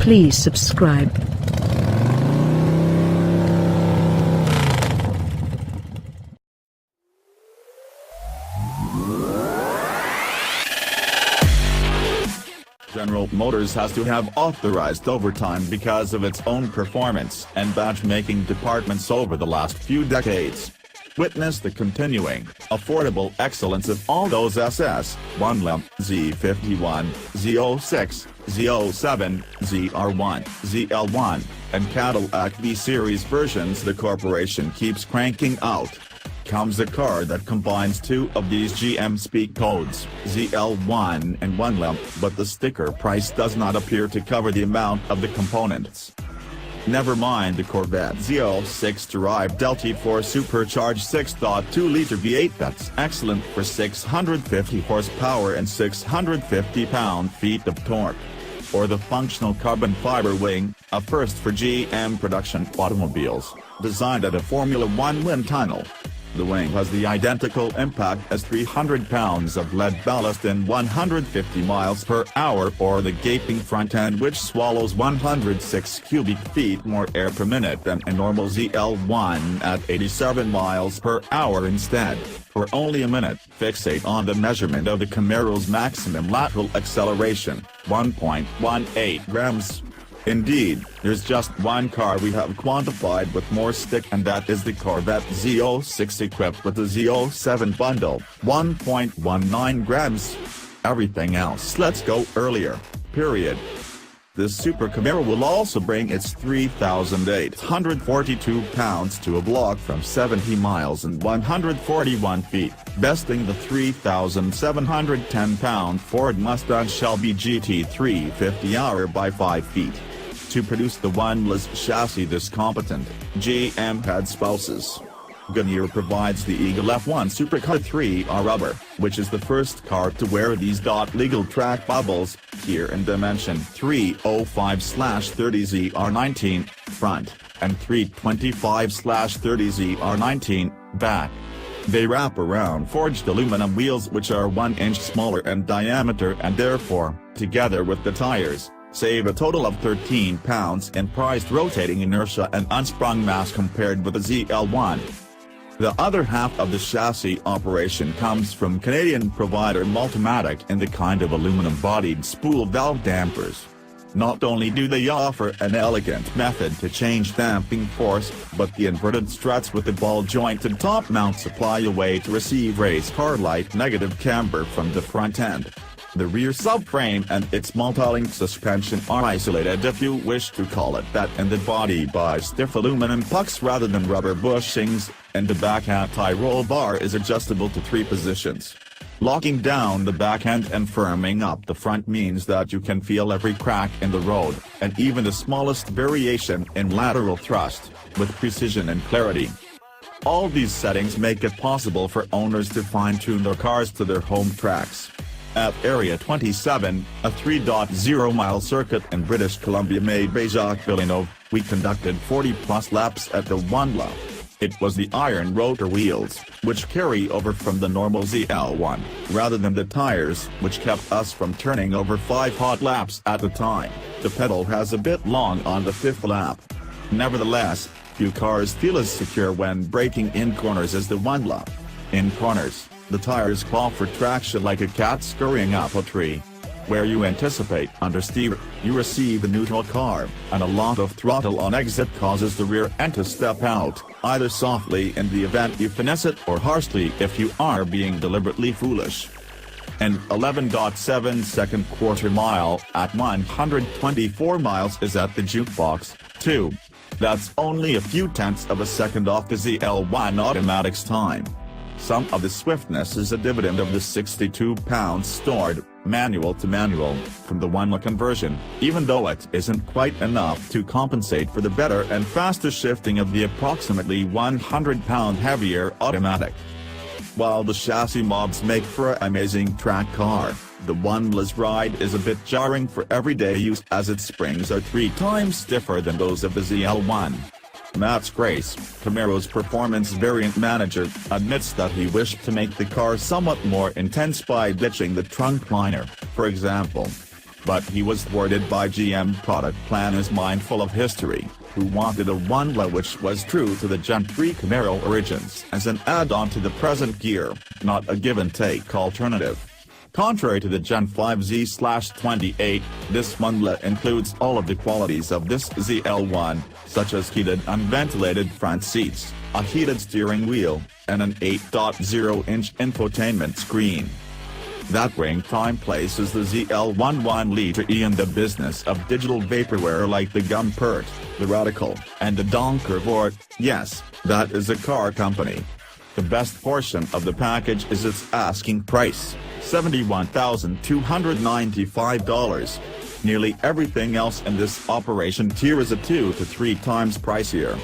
Please subscribe. General Motors has to have authorized overtime because of its own performance and badge-making departments over the last few decades. Witness the continuing, affordable excellence of all those Zl 1le, Z51, Z06, Z07, Zr1, Zl1, and Cadillac V-series versions the corporation keeps cranking out. Comes a car that combines two of these GM speak codes, Zl1 and 1le, but the sticker price does not appear to cover the amount of the components. Never mind the Corvette Z06 derived LT4 supercharged 6.2-liter V8 that's excellent for 650 horsepower and 650 pound-feet of torque. Or the functional carbon fiber wing, a first for GM production automobiles, designed at a Formula 1 wind tunnel. The wing has the identical impact as 300 pounds of lead ballast and 150 miles per hour, or the gaping front end which swallows 106 cubic feet more air per minute than a normal Zl1 at 87 miles per hour instead. For only a minute, fixate on the measurement of the Camaro's maximum lateral acceleration, 1.18 grams. Indeed, there's just one car we have quantified with more stick, and that is the Corvette Z06 equipped with the Z07 bundle, 1.19 grams. Everything else lets go earlier, period. This Super Camaro will also bring its 3,842 pounds to a block from 70 miles and 141 feet, besting the 3,710-pound Ford Mustang Shelby GT350R by 5 feet. To produce the 1le's chassis this competent, GM had spouses. Goodyear provides the Eagle F1 Supercar 3R rubber, which is the first car to wear these legal track bubbles, here in dimension 305/30 front, and 325/30 R19 back. They wrap around forged aluminum wheels which are 1 inch smaller in diameter and therefore, together with the tires, save a total of 13 pounds in prized rotating inertia and unsprung mass compared with the Zl1. The other half of the chassis operation comes from Canadian provider Multimatic in the kind of aluminum-bodied spool valve dampers. Not only do they offer an elegant method to change damping force, but the inverted struts with the ball-jointed top mount supply a way to receive race car-like negative camber from the front end. The rear subframe and its multi-link suspension are isolated, if you wish to call it that, in the body by stiff aluminum pucks rather than rubber bushings, and the back anti-roll bar is adjustable to 3 positions. Locking down the back end and firming up the front means that you can feel every crack in the road, and even the smallest variation in lateral thrust, with precision and clarity. All these settings make it possible for owners to fine-tune their cars to their home tracks. At Area 27, a 3.0-mile circuit in British Columbia made by Jacques Villeneuve, we conducted 40-plus laps at the 1le. It was the iron rotor wheels, which carry over from the normal Zl1, rather than the tires, which kept us from turning over 5 hot laps at a time. The pedal has a bit long on the 5th lap. Nevertheless, few cars feel as secure when braking in corners as the 1le. In corners, the tires claw for traction like a cat scurrying up a tree. Where you anticipate understeer, you receive a neutral car, and a lot of throttle on exit causes the rear end to step out, either softly in the event you finesse it or harshly if you are being deliberately foolish. An 11.7-second quarter mile at 124 miles is at the jukebox, too. That's only a few tenths of a second off the Zl1 automatic's time. Some of the swiftness is a dividend of the 62 pounds stored, manual to manual, from the 1le conversion, even though it isn't quite enough to compensate for the better and faster shifting of the approximately 100-pound heavier automatic. While the chassis mobs make for an amazing track car, the 1le's ride is a bit jarring for everyday use as its springs are 3 times stiffer than those of the Zl1. Matt Grace, Camaro's performance variant manager, admits that he wished to make the car somewhat more intense by ditching the trunk liner, for example. but he was thwarted by GM product planners mindful of history, who wanted a 1le which was true to the Gen 3 Camaro origins as an add-on to the present gear, not a give-and-take alternative. Contrary to the Gen 5 Z/28, this 1le includes all of the qualities of this Zl1, such as heated unventilated front seats, a heated steering wheel, and an 8.0-inch infotainment screen. That bring time places the Zl1 1le in the business of digital vaporware like the Gumpert, the Radical, and the Donkervoort. Yes, that is a car company. The best portion of the package is its asking price, $71,295. Nearly everything else in this operation tier is a 2 to 3 times pricier.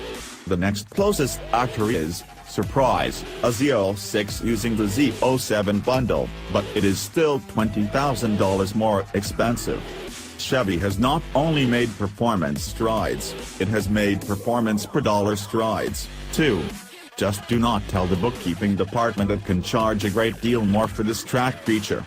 The next closest actor is, surprise, a Z06 using the Z07 bundle, but it is still $20,000 more expensive. Chevy has not only made performance strides, it has made performance per dollar strides, too. Just do not tell the bookkeeping department it can charge a great deal more for this track feature.